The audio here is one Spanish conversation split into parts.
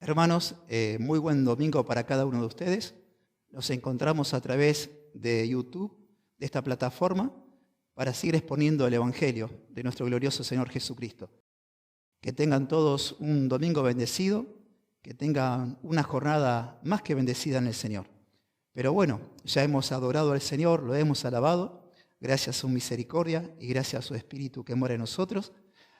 Hermanos, muy buen domingo para cada uno de ustedes. Nos encontramos a través de YouTube, de esta plataforma, para seguir exponiendo el Evangelio de nuestro glorioso Señor Jesucristo. Que tengan todos un domingo bendecido, que tengan una jornada más que bendecida en el Señor. Pero bueno, ya hemos adorado al Señor, lo hemos alabado, gracias a su misericordia y gracias a su Espíritu que mora en nosotros.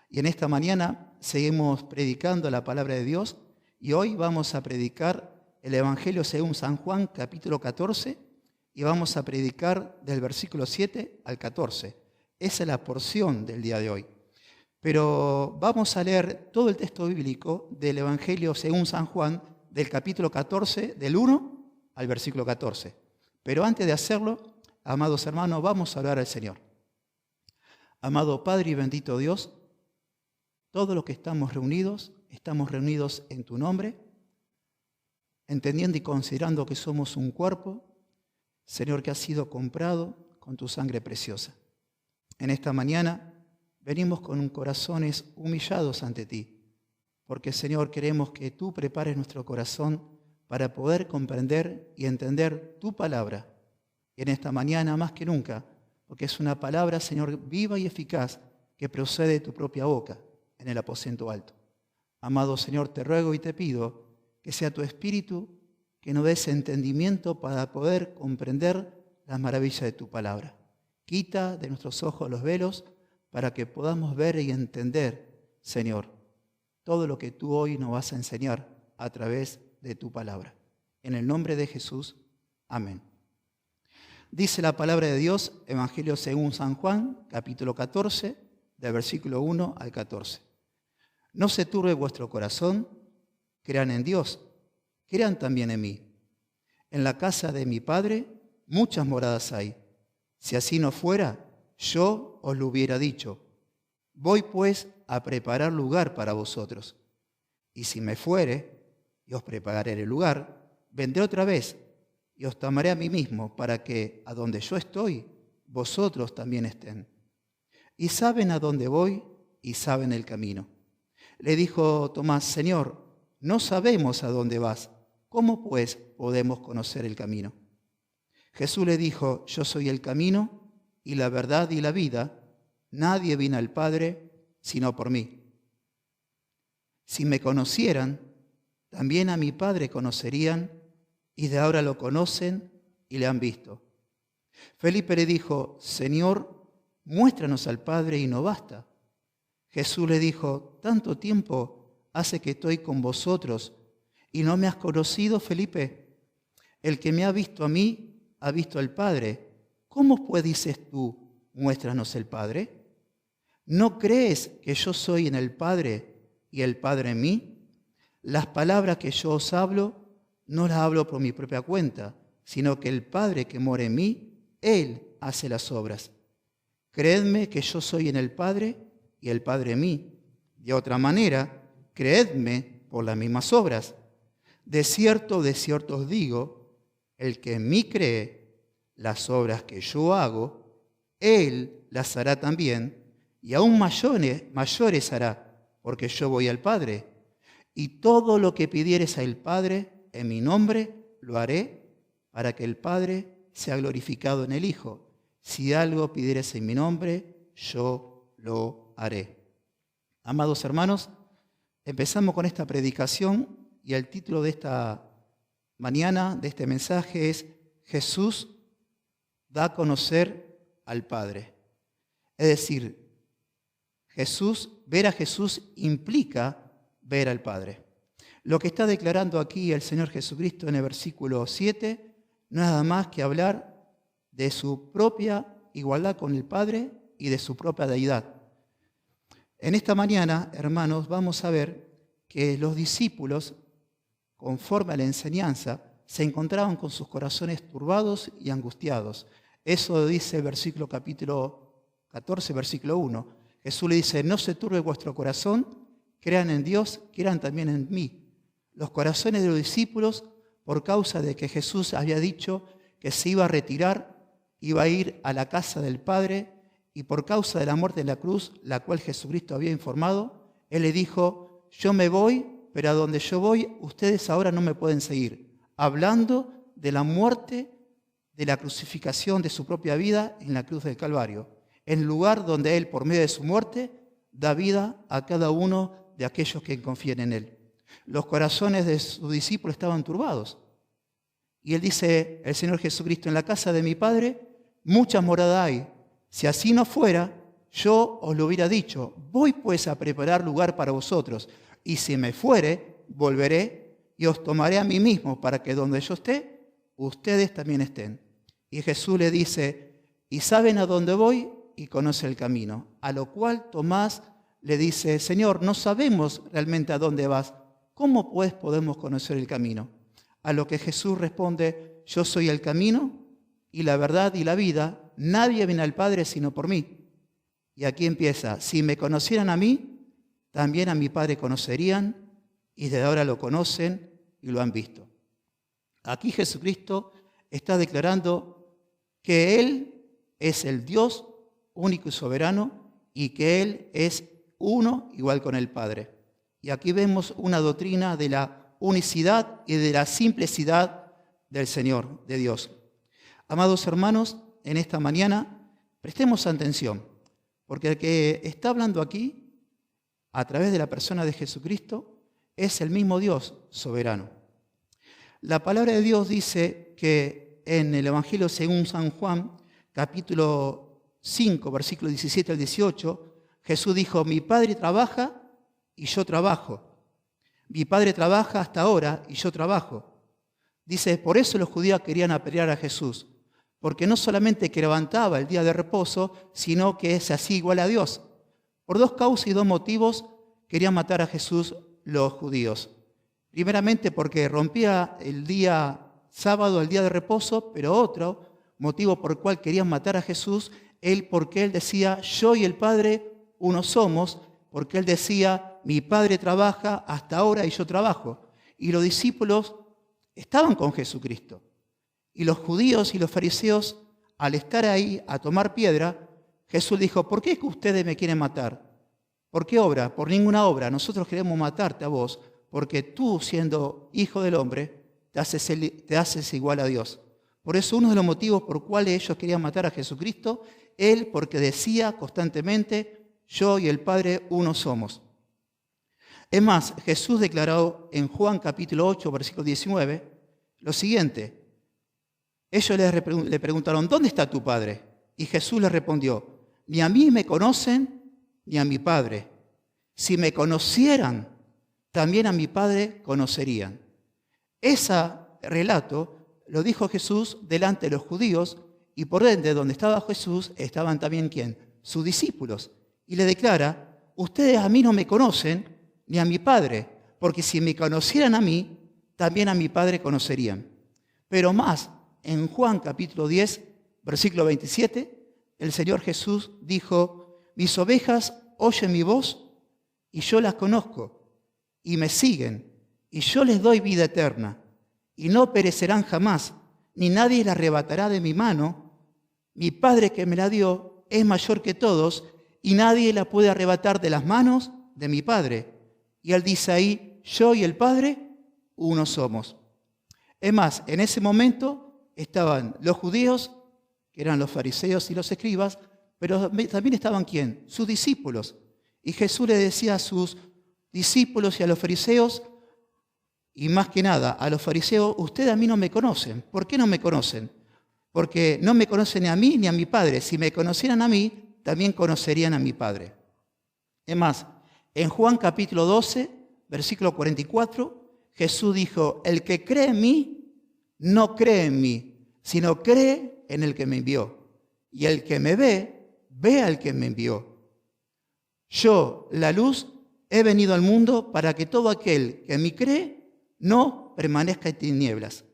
Y en esta mañana seguimos predicando la palabra de Dios. Y hoy vamos a predicar el Evangelio según San Juan, capítulo 14, y vamos a predicar del versículo 7 al 14. Esa es la porción del día de hoy. Pero vamos a leer todo el texto bíblico del Evangelio según San Juan, del capítulo 14, del 1 al versículo 14. Pero antes de hacerlo, amados hermanos, vamos a orar al Señor. Amado Padre y bendito Dios, todos los que estamos reunidos en tu nombre, entendiendo y considerando que somos un cuerpo, Señor, que ha sido comprado con tu sangre preciosa. En esta mañana venimos con corazones humillados ante ti, porque, Señor, queremos que tú prepares nuestro corazón para poder comprender y entender tu palabra. Y en esta mañana, más que nunca, porque es una palabra, Señor, viva y eficaz, que procede de tu propia boca en el aposento alto. Amado Señor, te ruego y te pido que sea tu Espíritu que nos dé ese entendimiento para poder comprender las maravillas de tu palabra. Quita de nuestros ojos los velos para que podamos ver y entender, Señor, todo lo que tú hoy nos vas a enseñar a través de tu palabra. En el nombre de Jesús, amén. Dice la palabra de Dios, Evangelio según San Juan, capítulo 14, del versículo 1 al 14. No se turbe vuestro corazón, crean en Dios, crean también en mí. En la casa de mi Padre muchas moradas hay. Si así no fuera, yo os lo hubiera dicho. Voy pues a preparar lugar para vosotros. Y si me fuere, y os prepararé el lugar, vendré otra vez y os tomaré a mí mismo, para que a donde yo estoy, vosotros también estén. Y saben a dónde voy y saben el camino. Le dijo Tomás: Señor, no sabemos a dónde vas. ¿Cómo pues podemos conocer el camino? Jesús le dijo: yo soy el camino y la verdad y la vida. Nadie vino al Padre sino por mí. Si me conocieran, también a mi Padre conocerían, y de ahora lo conocen y le han visto. Felipe le dijo: Señor, muéstranos al Padre y no basta. Jesús le dijo: ¿tanto tiempo hace que estoy con vosotros y no me has conocido, Felipe? El que me ha visto a mí, ha visto al Padre. ¿Cómo pues dices tú, muéstranos el Padre? ¿No crees que yo soy en el Padre y el Padre en mí? Las palabras que yo os hablo, no las hablo por mi propia cuenta, sino que el Padre que mora en mí, Él hace las obras. Creedme que yo soy en el Padre y el Padre en mí. De otra manera, creedme por las mismas obras. De cierto os digo, el que en mí cree, las obras que yo hago, él las hará también, y aún mayores hará, porque yo voy al Padre. Y todo lo que pidieres al Padre en mi nombre, lo haré, para que el Padre sea glorificado en el Hijo. Si algo pidieres en mi nombre, yo lo haré. Amados hermanos, empezamos con esta predicación y el título de esta mañana, de este mensaje, es Jesús da a conocer al Padre. Es decir, ver a Jesús implica ver al Padre. Lo que está declarando aquí el Señor Jesucristo en el versículo 7 no es nada más que hablar de su propia igualdad con el Padre y de su propia deidad. En esta mañana, hermanos, vamos a ver que los discípulos, conforme a la enseñanza, se encontraban con sus corazones turbados y angustiados. Eso dice el versículo capítulo 14, versículo 1. Jesús le dice: no se turbe vuestro corazón, crean en Dios, crean también en mí. Los corazones de los discípulos, por causa de que Jesús había dicho que se iba a retirar, iba a ir a la casa del Padre, y por causa de la muerte en la cruz, la cual Jesucristo había informado, Él le dijo: yo me voy, pero a donde yo voy, ustedes ahora no me pueden seguir. Hablando de la muerte, de la crucificación de su propia vida en la cruz del Calvario, en el lugar donde Él, por medio de su muerte, da vida a cada uno de aquellos que confían en Él. Los corazones de sus discípulos estaban turbados. Y Él dice, el Señor Jesucristo, en la casa de mi Padre muchas moradas hay. Si así no fuera, yo os lo hubiera dicho. Voy pues a preparar lugar para vosotros. Y si me fuere, volveré y os tomaré a mí mismo, para que donde yo esté, ustedes también estén. Y Jesús le dice, y saben a dónde voy y conoce el camino. A lo cual Tomás le dice, Señor, no sabemos realmente a dónde vas. ¿Cómo pues podemos conocer el camino? A lo que Jesús responde, yo soy el camino y la verdad y la vida. Nadie viene al Padre sino por mí. Y aquí empieza, si me conocieran a mí, también a mi Padre conocerían, y desde ahora lo conocen y lo han visto. Aquí Jesucristo está declarando que Él es el Dios único y soberano y que Él es uno igual con el Padre. Y aquí vemos una doctrina de la unicidad y de la simplicidad del Señor, de Dios. Amados hermanos, en esta mañana prestemos atención, porque el que está hablando aquí, a través de la persona de Jesucristo, es el mismo Dios soberano. La palabra de Dios dice que en el Evangelio según San Juan, capítulo 5, versículo 17 al 18, Jesús dijo, mi Padre trabaja y yo trabajo. Mi Padre trabaja hasta ahora y yo trabajo. Dice, por eso los judíos querían apedrear a Jesús, porque no solamente que levantaba el día de reposo, sino que se hacía igual a Dios. Por dos causas y dos motivos querían matar a Jesús los judíos. Primeramente porque rompía el día sábado, el día de reposo, pero otro motivo por el cual querían matar a Jesús, porque él decía, yo y el Padre uno somos, porque él decía, mi Padre trabaja hasta ahora y yo trabajo. Y los discípulos estaban con Jesucristo. Y los judíos y los fariseos, al estar ahí a tomar piedra, Jesús dijo, ¿por qué es que ustedes me quieren matar? ¿Por qué obra? Por ninguna obra. Nosotros queremos matarte a vos, porque tú, siendo hijo del hombre, te haces igual a Dios. Por eso uno de los motivos por cuales ellos querían matar a Jesucristo, Él porque decía constantemente, yo y el Padre uno somos. Es más, Jesús declaró en Juan capítulo 8, versículo 19, lo siguiente. Ellos le preguntaron, ¿dónde está tu Padre? Y Jesús les respondió, ni a mí me conocen, ni a mi Padre. Si me conocieran, también a mi Padre conocerían. Ese relato lo dijo Jesús delante de los judíos y por ende donde estaba Jesús estaban también ¿quién? Sus discípulos. Y le declara, ustedes a mí no me conocen ni a mi Padre, porque si me conocieran a mí, también a mi Padre conocerían. Pero más, en Juan capítulo 10, versículo 27, el Señor Jesús dijo, mis ovejas oyen mi voz y yo las conozco y me siguen y yo les doy vida eterna y no perecerán jamás, ni nadie la arrebatará de mi mano. Mi Padre que me la dio es mayor que todos y nadie la puede arrebatar de las manos de mi Padre. Y él dice ahí, yo y el Padre uno somos. Es más, en ese momento estaban los judíos, que eran los fariseos y los escribas, pero también estaban ¿quién? Sus discípulos. Y Jesús le decía a sus discípulos y a los fariseos, y más que nada a los fariseos, ustedes a mí no me conocen. ¿Por qué no me conocen? Porque no me conocen ni a mí ni a mi Padre. Si me conocieran a mí, también conocerían a mi Padre. Es más, en Juan capítulo 12, versículo 44, Jesús dijo, el que cree en mí, no cree en mí, sino cree en el que me envió. Y el que me ve al que me envió. Yo, la luz, he venido al mundo para que todo aquel que en mí cree no permanezca en tinieblas.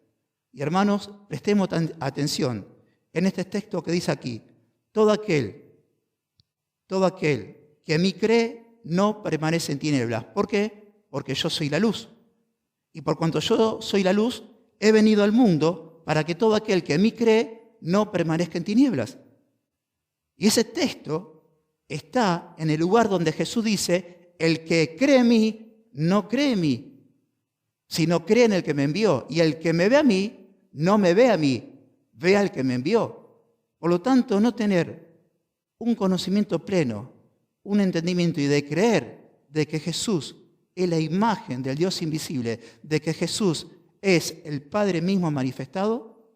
Y hermanos, prestemos atención en este texto que dice aquí, todo aquel que en mí cree no permanece en tinieblas. ¿Por qué? Porque yo soy la luz. Y por cuanto yo soy la luz, he venido al mundo para que todo aquel que en mí cree no permanezca en tinieblas. Y ese texto está en el lugar donde Jesús dice, el que cree en mí no cree en mí, sino cree en el que me envió. Y el que me ve a mí, no me ve a mí, ve al que me envió. Por lo tanto, no tener un conocimiento pleno, un entendimiento y de creer de que Jesús es la imagen del Dios invisible, de que Jesús es el Padre mismo manifestado,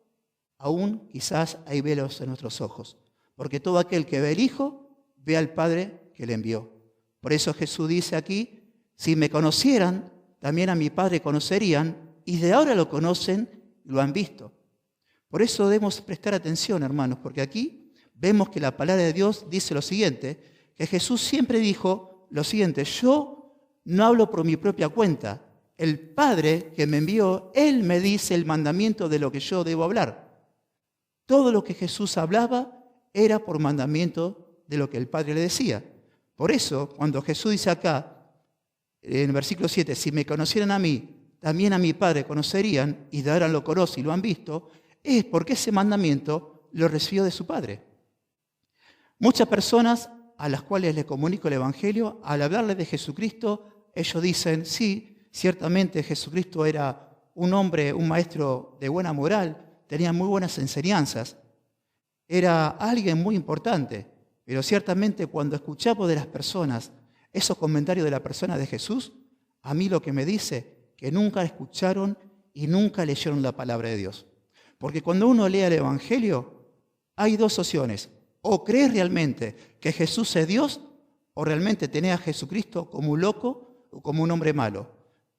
aún quizás hay velos en nuestros ojos. Porque todo aquel que ve al Hijo, ve al Padre que le envió. Por eso Jesús dice aquí, si me conocieran, también a mi Padre conocerían, y de ahora lo conocen, lo han visto. Por eso debemos prestar atención, hermanos, porque aquí vemos que la palabra de Dios dice lo siguiente, que Jesús siempre dijo lo siguiente, yo no hablo por mi propia cuenta, el Padre que me envió, Él me dice el mandamiento de lo que yo debo hablar. Todo lo que Jesús hablaba era por mandamiento de lo que el Padre le decía. Por eso, cuando Jesús dice acá, en el versículo 7, si me conocieran a mí, también a mi Padre conocerían, y de ahora lo conocen y lo han visto, es porque ese mandamiento lo recibió de su Padre. Muchas personas a las cuales les comunico el Evangelio, al hablarles de Jesucristo, ellos dicen, sí, ciertamente Jesucristo era un hombre, un maestro de buena moral, tenía muy buenas enseñanzas, era alguien muy importante, pero ciertamente cuando escuchamos de las personas esos comentarios de la persona de Jesús, a mí lo que me dice que nunca escucharon y nunca leyeron la palabra de Dios. Porque cuando uno lee el Evangelio, hay dos opciones. O crees realmente que Jesús es Dios, o realmente tenés a Jesucristo como un loco o como un hombre malo.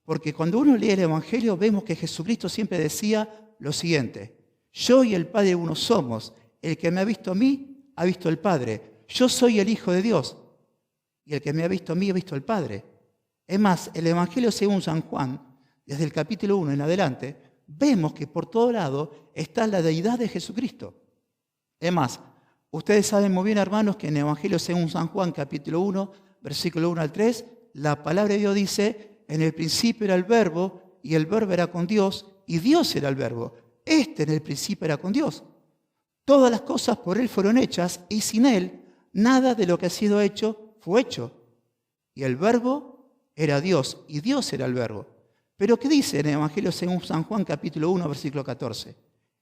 Porque cuando uno lee el Evangelio, vemos que Jesucristo siempre decía lo siguiente, yo y el Padre uno somos, el que me ha visto a mí, ha visto al Padre. Yo soy el Hijo de Dios, y el que me ha visto a mí, ha visto al Padre. Es más, el Evangelio según San Juan, desde el capítulo 1 en adelante, vemos que por todo lado está la deidad de Jesucristo. Es más, ustedes saben muy bien, hermanos, que en el Evangelio según San Juan, capítulo 1, versículo 1 al 3, la palabra de Dios dice, en el principio era el Verbo, y el Verbo era con Dios, y Dios era el Verbo. En el principio era con Dios. Todas las cosas por Él fueron hechas, y sin Él, nada de lo que ha sido hecho fue hecho. Y el Verbo era Dios, y Dios era el Verbo. Pero ¿qué dice en el Evangelio según San Juan, capítulo 1, versículo 14?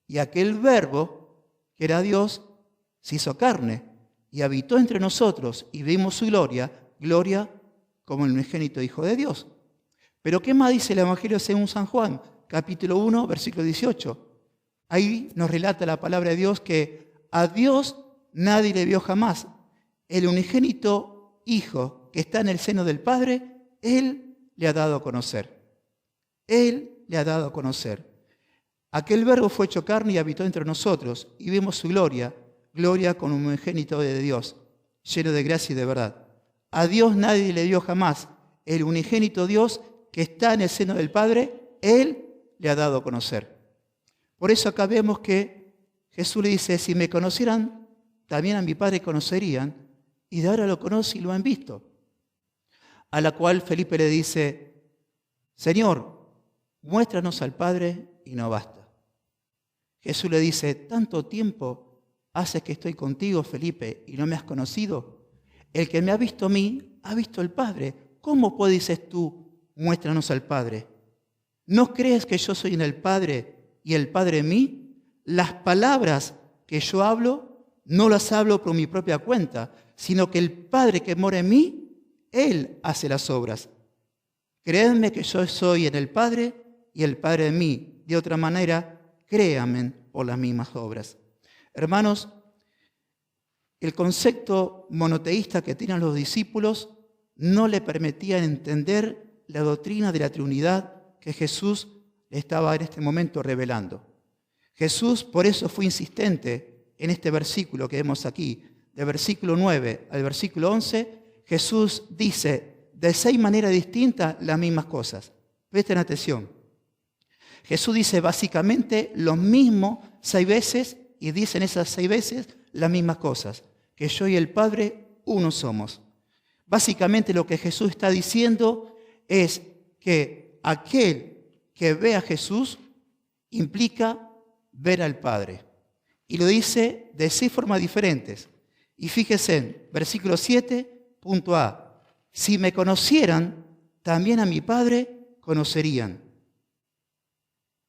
Y aquel Verbo, que era Dios, se hizo carne, y habitó entre nosotros, y vimos su gloria, gloria como el unigénito Hijo de Dios. Pero ¿qué más dice el Evangelio según San Juan, capítulo 1, versículo 18? Ahí nos relata la palabra de Dios que a Dios nadie le vio jamás. El unigénito Hijo que está en el seno del Padre, Él le ha dado a conocer. Él le ha dado a conocer. Aquel Verbo fue hecho carne y habitó entre nosotros, y vimos su gloria, gloria como un unigénito de Dios, lleno de gracia y de verdad. A Dios nadie le dio jamás. El unigénito Dios que está en el seno del Padre, Él le ha dado a conocer. Por eso acá vemos que Jesús le dice, si me conocieran, también a mi Padre conocerían, y de ahora lo conocen y lo han visto. A la cual Felipe le dice, Señor, muéstranos al Padre y no basta. Jesús le dice, ¿tanto tiempo hace que estoy contigo, Felipe, y no me has conocido? El que me ha visto a mí, ha visto al Padre. ¿Cómo pues dices tú, muéstranos al Padre? ¿No crees que yo soy en el Padre y el Padre en mí? Las palabras que yo hablo, no las hablo por mi propia cuenta, sino que el Padre que mora en mí, Él hace las obras. Créanme que yo soy en el Padre y el Padre en mí. De otra manera, créanme por las mismas obras. Hermanos, el concepto monoteísta que tenían los discípulos no le permitía entender la doctrina de la Trinidad que Jesús le estaba en este momento revelando. Jesús por eso fue insistente en este versículo que vemos aquí, del versículo 9 al versículo 11, Jesús dice de 6 maneras distintas las mismas cosas. Presten atención. Jesús dice básicamente lo mismo 6 veces y dice en esas 6 veces las mismas cosas, que yo y el Padre uno somos. Básicamente lo que Jesús está diciendo es que aquel que ve a Jesús implica ver al Padre. Y lo dice de 6 formas diferentes. Y fíjense en versículo 7, punto A. Si me conocieran, también a mi Padre conocerían.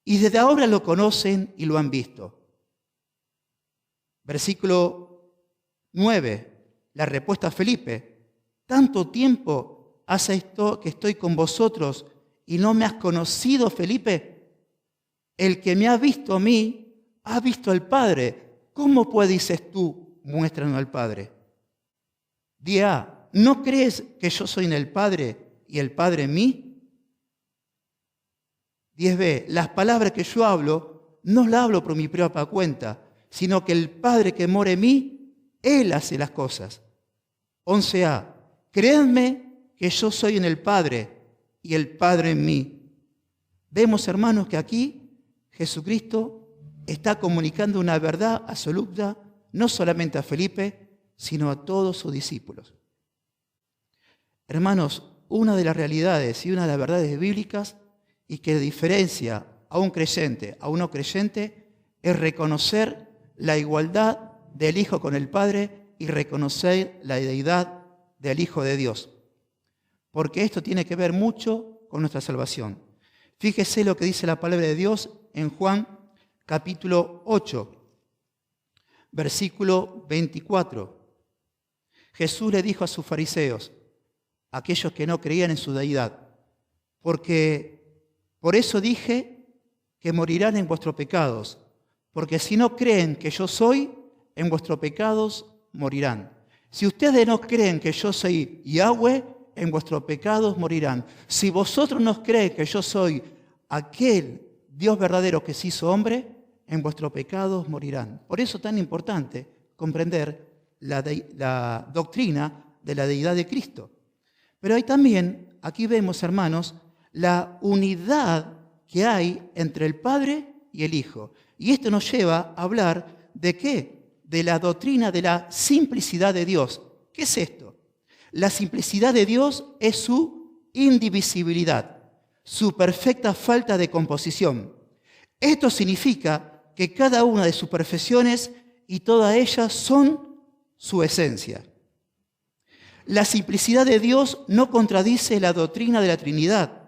Y desde ahora lo conocen y lo han visto. Versículo 9, la respuesta a Felipe. ¿Tanto tiempo hace esto que estoy con vosotros y no me has conocido, Felipe? El que me ha visto a mí, ha visto al Padre. ¿Cómo pues dices tú, muéstranos al Padre? Día, ¿no crees que yo soy en el Padre y el Padre en mí? 10b, las palabras que yo hablo, no las hablo por mi propia cuenta, sino que el Padre que mora en mí, Él hace las cosas. 11a, créanme que yo soy en el Padre y el Padre en mí. Vemos, hermanos, que aquí Jesucristo está comunicando una verdad absoluta, no solamente a Felipe, sino a todos sus discípulos. Hermanos, una de las realidades y una de las verdades bíblicas y que diferencia a un creyente a un no creyente es reconocer la igualdad del Hijo con el Padre y reconocer la deidad del Hijo de Dios. Porque esto tiene que ver mucho con nuestra salvación. Fíjese lo que dice la palabra de Dios en Juan capítulo 8, versículo 24. Jesús le dijo a sus fariseos, aquellos que no creían en su deidad, porque por eso dije que morirán en vuestros pecados, porque si no creen que yo soy, en vuestros pecados morirán. Si ustedes no creen que yo soy Yahweh, en vuestros pecados morirán. Si vosotros no creéis que yo soy aquel Dios verdadero que se hizo hombre, en vuestros pecados morirán. Por eso es tan importante comprender la doctrina de la deidad de Cristo. Pero hay también, aquí vemos, hermanos, la unidad que hay entre el Padre y el Hijo. Y esto nos lleva a hablar ¿de qué? De la doctrina de la simplicidad de Dios. ¿Qué es esto? La simplicidad de Dios es su indivisibilidad, su perfecta falta de composición. Esto significa que cada una de sus perfecciones y todas ellas son su esencia. La simplicidad de Dios no contradice la doctrina de la Trinidad.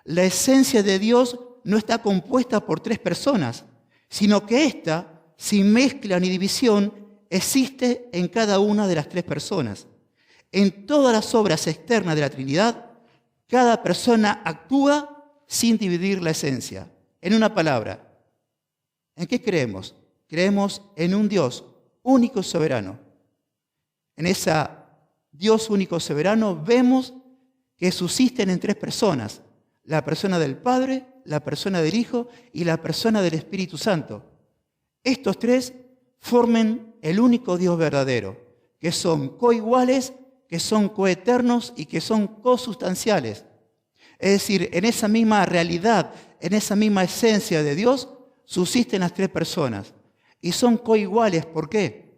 La esencia de Dios no está compuesta por tres personas, sino que ésta, sin mezcla ni división, existe en cada una de las tres personas. En todas las obras externas de la Trinidad, cada persona actúa sin dividir la esencia. En una palabra, ¿en qué creemos? Creemos en un Dios único y soberano. En ese Dios único y soberano vemos que subsisten en tres personas: la persona del Padre, la persona del Hijo y la persona del Espíritu Santo. Estos tres forman el único Dios verdadero, que son coiguales, que son coeternos y que son cosustanciales. Es decir, en esa misma realidad, en esa misma esencia de Dios, subsisten las tres personas. Y son coiguales, ¿por qué?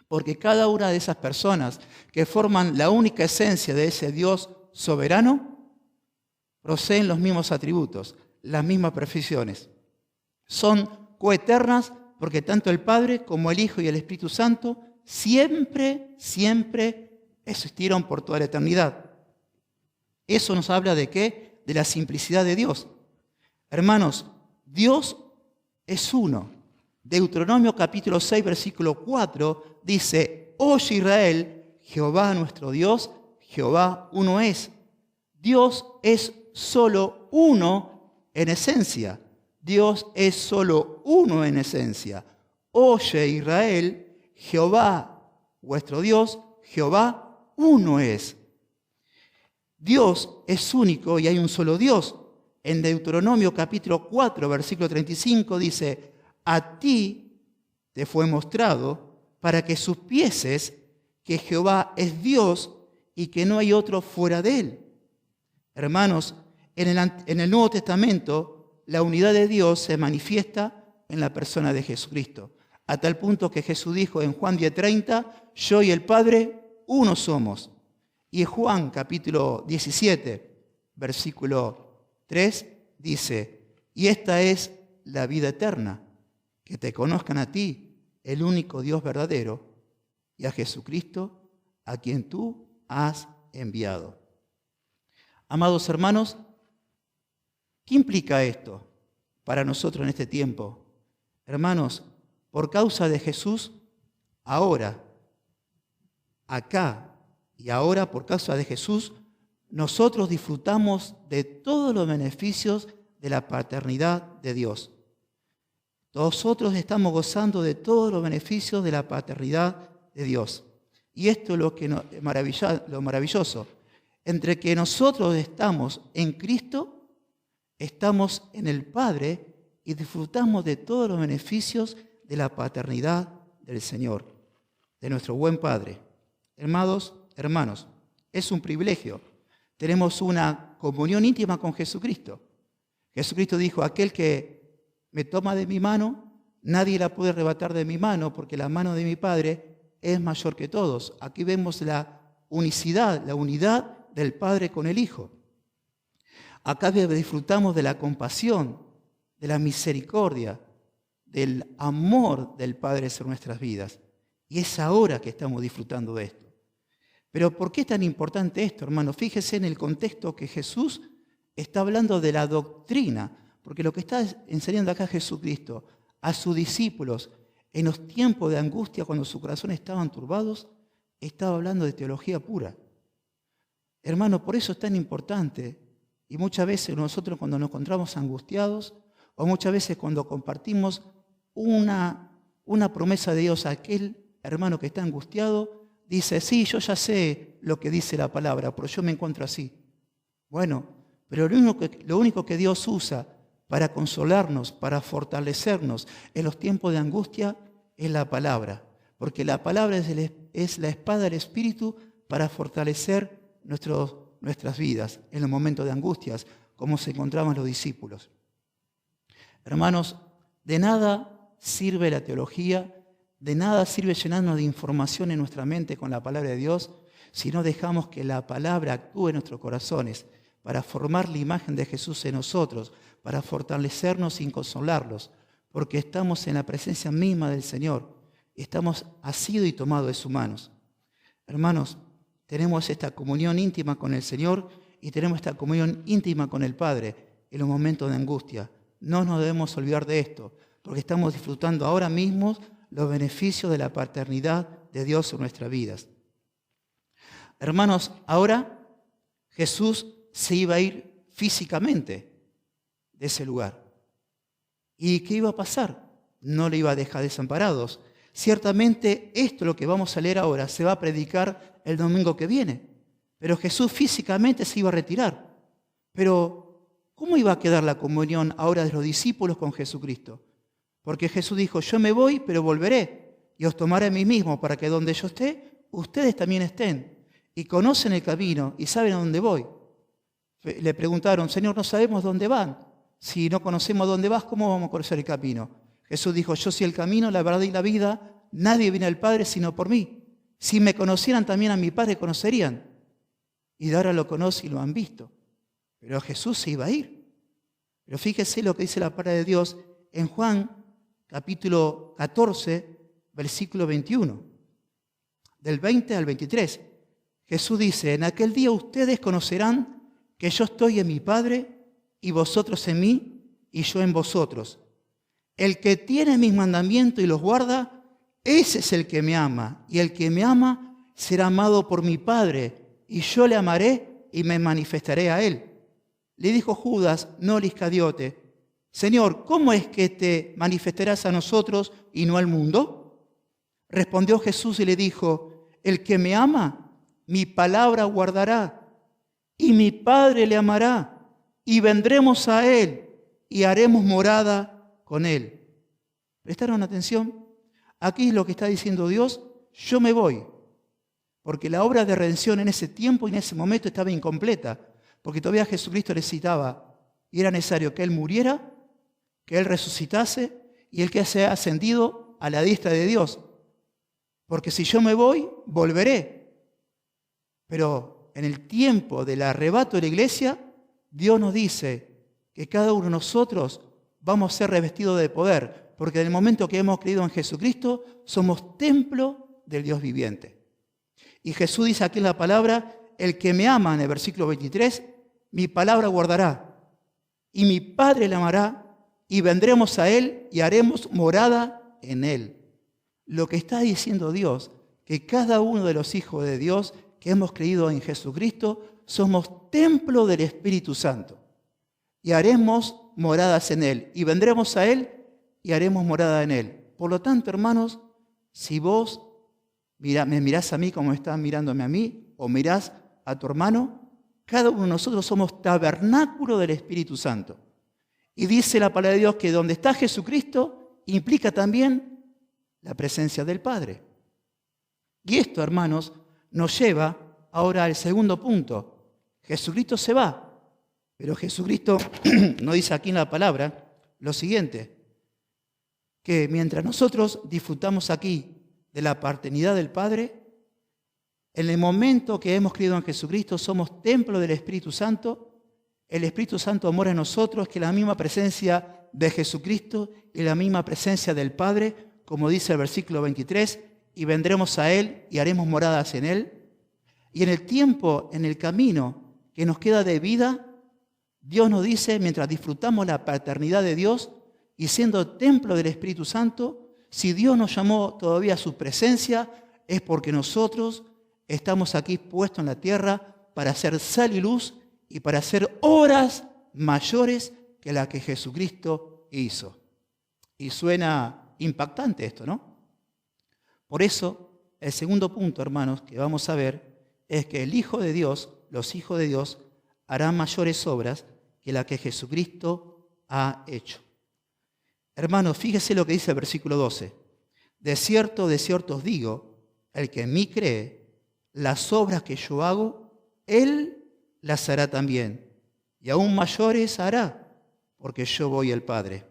Porque cada una de esas personas que forman la única esencia de ese Dios soberano, poseen los mismos atributos, las mismas perfecciones. Son coeternas porque tanto el Padre como el Hijo y el Espíritu Santo siempre existieron por toda la eternidad. Eso nos habla ¿de qué? De la simplicidad de Dios. Hermanos, Dios es uno. Deuteronomio capítulo 6, versículo 4 dice: Oye Israel, Jehová nuestro Dios, Jehová uno es. Dios es solo uno en esencia. Dios es solo uno en esencia. Oye Israel, Jehová vuestro Dios, Jehová uno es. Dios es único y hay un solo Dios. En Deuteronomio capítulo 4, versículo 35 dice: a ti te fue mostrado para que supieses que Jehová es Dios y que no hay otro fuera de él. Hermanos, en el Nuevo Testamento la unidad de Dios se manifiesta en la persona de Jesucristo, a tal punto que Jesús dijo en Juan 10:30, yo y el Padre uno somos. Y en Juan capítulo 17, versículo 3, dice: y esta es la vida eterna, que te conozcan a ti, el único Dios verdadero, y a Jesucristo, a quien tú has enviado. Amados hermanos, ¿qué implica esto para nosotros en este tiempo? Hermanos, por causa de Jesús, ahora, acá y ahora, por causa de Jesús, nosotros disfrutamos de todos los beneficios de la paternidad de Dios. Nosotros estamos gozando de todos los beneficios de la paternidad de Dios. Y esto es lo maravilloso. Entre que nosotros estamos en Cristo, estamos en el Padre y disfrutamos de todos los beneficios de la paternidad del Señor, de nuestro buen Padre. Hermanos, es un privilegio. Tenemos una comunión íntima con Jesucristo. Jesucristo dijo, aquel que me toma de mi mano, nadie la puede arrebatar de mi mano, porque la mano de mi Padre es mayor que todos. Aquí vemos la unicidad, la unidad del Padre con el Hijo. Acá disfrutamos de la compasión, de la misericordia, del amor del Padre sobre nuestras vidas. Y es ahora que estamos disfrutando de esto. Pero ¿por qué es tan importante esto, hermano? Fíjese en el contexto que Jesús está hablando de la doctrina, porque lo que está enseñando acá Jesucristo a sus discípulos en los tiempos de angustia, cuando sus corazones estaban turbados, estaba hablando de teología pura. Hermano, por eso es tan importante, y muchas veces nosotros cuando nos encontramos angustiados, o muchas veces cuando compartimos una promesa de Dios a aquel hermano que está angustiado, dice, sí, yo ya sé lo que dice la palabra, pero yo me encuentro así. Bueno, pero lo único que Dios usa para consolarnos, para fortalecernos en los tiempos de angustia, es la palabra. Porque la palabra es la espada del Espíritu para fortalecer nuestras vidas en los momentos de angustias, como se encontraban los discípulos. Hermanos, de nada sirve la teología, de nada sirve llenarnos de información en nuestra mente con la palabra de Dios, si no dejamos que la palabra actúe en nuestros corazones para formar la imagen de Jesús en nosotros, para fortalecernos y consolarlos, porque estamos en la presencia misma del Señor, estamos asidos y tomados de sus manos. Hermanos, tenemos esta comunión íntima con el Señor y tenemos esta comunión íntima con el Padre en los momentos de angustia. No nos debemos olvidar de esto, porque estamos disfrutando ahora mismo los beneficios de la paternidad de Dios en nuestras vidas. Hermanos, ahora Jesús se iba a ir físicamente de ese lugar. ¿Y qué iba a pasar? No le iba a dejar desamparados. Ciertamente esto, lo que vamos a leer ahora, se va a predicar el domingo que viene. Pero Jesús físicamente se iba a retirar. Pero, ¿cómo iba a quedar la comunión ahora de los discípulos con Jesucristo? Porque Jesús dijo, yo me voy, pero volveré, y os tomaré a mí mismo, para que donde yo esté, ustedes también estén. Y conocen el camino, y saben a dónde voy. Le preguntaron, Señor, no sabemos dónde van. Si no conocemos dónde vas, ¿cómo vamos a conocer el camino? Jesús dijo, yo soy el camino, la verdad y la vida. Nadie viene al Padre sino por mí. Si me conocieran también a mi Padre, conocerían. Y de ahora lo conocen y lo han visto. Pero Jesús se iba a ir. Pero fíjese lo que dice la palabra de Dios en Juan capítulo 14, versículo 21. Del 20 al 23. Jesús dice, en aquel día ustedes conocerán que yo estoy en mi Padre y vosotros en mí y yo en vosotros. El que tiene mis mandamientos y los guarda, ese es el que me ama. Y el que me ama será amado por mi Padre y yo le amaré y me manifestaré a él. Le dijo Judas, no Iscariote, Señor, ¿cómo es que te manifestarás a nosotros y no al mundo? Respondió Jesús y le dijo, el que me ama, mi palabra guardará, y mi Padre le amará, y vendremos a él, y haremos morada con él. ¿Prestaron atención? Aquí es lo que está diciendo Dios, yo me voy, porque la obra de redención en ese tiempo y en ese momento estaba incompleta, porque todavía Jesucristo necesitaba, y era necesario que Él muriera, que Él resucitase, y Él que se ha ascendido a la diestra de Dios. Porque si yo me voy, volveré. Pero en el tiempo del arrebato de la iglesia, Dios nos dice que cada uno de nosotros vamos a ser revestidos de poder, porque en el momento que hemos creído en Jesucristo, somos templo del Dios viviente. Y Jesús dice aquí en la palabra, el que me ama, en el versículo 23, mi palabra guardará, y mi Padre le amará, y vendremos a Él y haremos morada en Él. Lo que está diciendo Dios, que cada uno de los hijos de Dios que hemos creído en Jesucristo, somos templo del Espíritu Santo. Y haremos moradas en Él, y vendremos a Él y haremos morada en Él. Por lo tanto, hermanos, si vos me mirás a mí como estás mirándome a mí, o mirás a tu hermano, cada uno de nosotros somos tabernáculo del Espíritu Santo. Y dice la palabra de Dios que donde está Jesucristo implica también la presencia del Padre. Y esto, hermanos, nos lleva ahora al segundo punto. Jesucristo se va, pero Jesucristo nos dice aquí en la palabra lo siguiente, que mientras nosotros disfrutamos aquí de la paternidad del Padre, en el momento que hemos creído en Jesucristo somos templo del Espíritu Santo. El Espíritu Santo mora en nosotros, que es la misma presencia de Jesucristo y la misma presencia del Padre, como dice el versículo 23, y vendremos a Él y haremos moradas en Él. Y en el tiempo, en el camino que nos queda de vida, Dios nos dice, mientras disfrutamos la paternidad de Dios y siendo templo del Espíritu Santo, si Dios nos llamó todavía a su presencia, es porque nosotros estamos aquí puestos en la tierra para hacer sal y luz y para hacer obras mayores que las que Jesucristo hizo. Y suena impactante esto, ¿no? Por eso, el segundo punto, hermanos, que vamos a ver es que el Hijo de Dios, los hijos de Dios, harán mayores obras que las que Jesucristo ha hecho. Hermanos, fíjese lo que dice el versículo 12. De cierto os digo, el que en mí cree, las obras que yo hago, Él las hará también, y aún mayores hará, porque yo voy al Padre.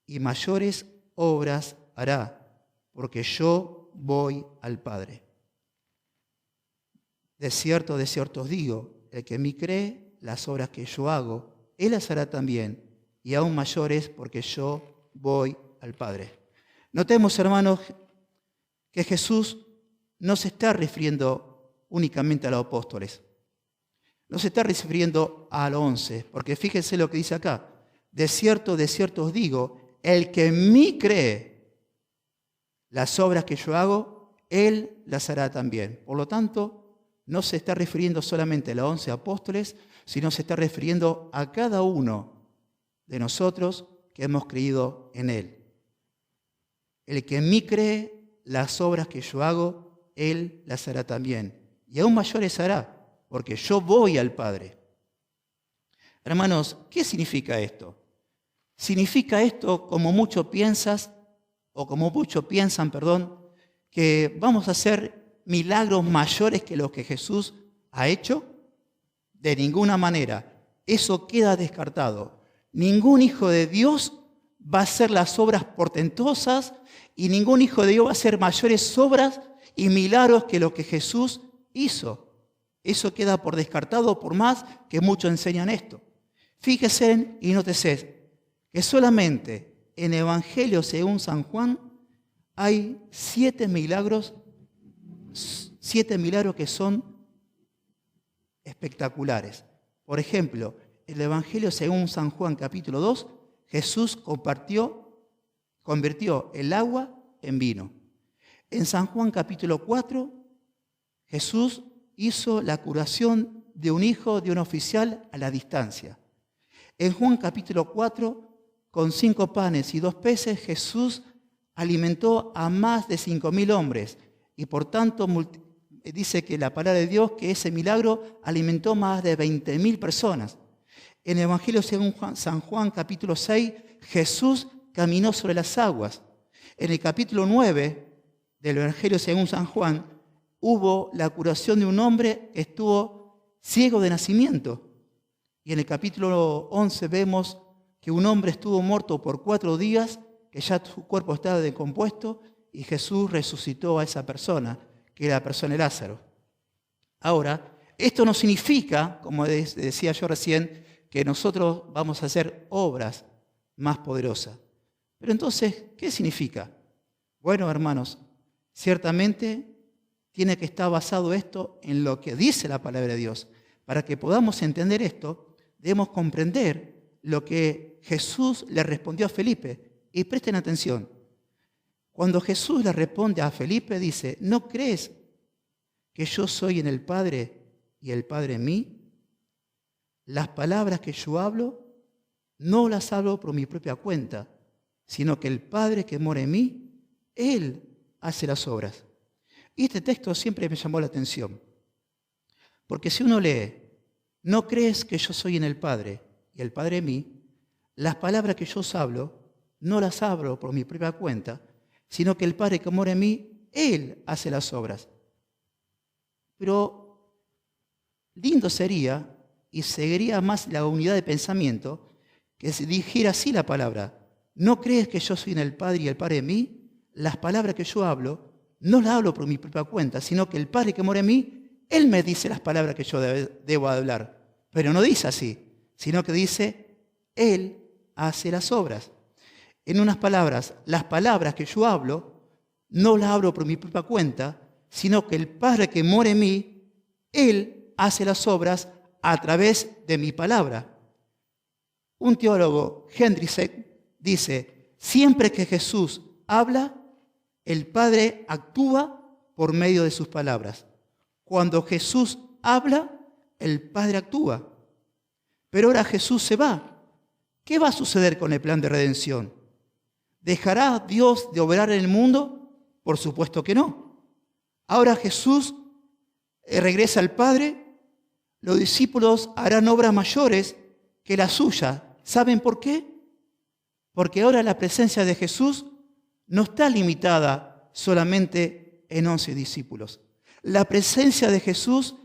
Y mayores obras hará, porque yo voy al Padre. De cierto os digo, el que en mí cree, las obras que yo hago, Él las hará también, y aún mayores, porque yo voy al Padre. Notemos, hermanos, que Jesús no se está refiriendo únicamente a los apóstoles. No se está refiriendo a los 11, porque fíjense lo que dice acá. De cierto os digo, el que en mí cree, las obras que yo hago, Él las hará también. Por lo tanto, no se está refiriendo solamente a los 11 apóstoles, sino se está refiriendo a cada uno de nosotros que hemos creído en Él. El que en mí cree, las obras que yo hago, Él las hará también. Y aún mayores hará, porque yo voy al Padre. Hermanos, ¿qué significa esto? Significa esto, como muchos piensan, que vamos a hacer milagros mayores que los que Jesús ha hecho. De ninguna manera. Eso queda descartado. Ningún hijo de Dios va a hacer las obras portentosas y ningún hijo de Dios va a hacer mayores obras y milagros que lo que Jesús hizo. Eso queda por descartado, por más que muchos enseñan esto. Fíjense y nótese que solamente en Evangelio según San Juan hay 7 milagros que son espectaculares. Por ejemplo, el Evangelio según San Juan capítulo 2, Jesús convirtió el agua en vino. En San Juan capítulo 4, Jesús hizo la curación de un hijo de un oficial a la distancia. En Juan capítulo 4, con 5 panes y 2 peces, Jesús alimentó a más de 5.000 hombres y por tanto dice que la palabra de Dios que ese milagro alimentó más de 20.000 personas. En el Evangelio según San Juan capítulo 6, Jesús caminó sobre las aguas. En el capítulo 9 del Evangelio según San Juan hubo la curación de un hombre que estuvo ciego de nacimiento. Y en el capítulo 11 vemos que un hombre estuvo muerto por 4 días, que ya su cuerpo estaba decompuesto, y Jesús resucitó a esa persona, que era la persona de Lázaro. Ahora, esto no significa, como decía yo recién, que nosotros vamos a hacer obras más poderosas. Pero entonces, ¿qué significa? Bueno, hermanos, ciertamente tiene que estar basado esto en lo que dice la palabra de Dios. Para que podamos entender esto, debemos comprender lo que Jesús le respondió a Felipe. Y presten atención. Cuando Jesús le responde a Felipe, dice, ¿no crees que yo soy en el Padre y el Padre en mí? Las palabras que yo hablo, no las hablo por mi propia cuenta, sino que el Padre que mora en mí, Él hace las obras. Y este texto siempre me llamó la atención. Porque si uno lee, ¿no crees que yo soy en el Padre y el Padre en mí? Las palabras que yo os hablo, no las hablo por mi propia cuenta, sino que el Padre que mora en mí, Él hace las obras. Pero lindo sería, y seguiría más la unidad de pensamiento, que se dijera así la palabra. ¿No crees que yo soy en el Padre y el Padre en mí? Las palabras que yo hablo, no las hablo por mi propia cuenta, sino que el Padre que mora en mí, Él me dice las palabras que yo debo hablar. Pero no dice así, sino que dice, Él hace las obras. En unas palabras, las palabras que yo hablo, no las hablo por mi propia cuenta, sino que el Padre que mora en mí, Él hace las obras a través de mi palabra. Un teólogo, Hendriksen, dice, siempre que Jesús habla, el Padre actúa por medio de sus palabras. Cuando Jesús habla, el Padre actúa. Pero ahora Jesús se va. ¿Qué va a suceder con el plan de redención? ¿Dejará Dios de obrar en el mundo? Por supuesto que no. Ahora Jesús regresa al Padre. Los discípulos harán obras mayores que la suya. ¿Saben por qué? Porque ahora la presencia de Jesús no está limitada solamente en 11 discípulos. La presencia de Jesús,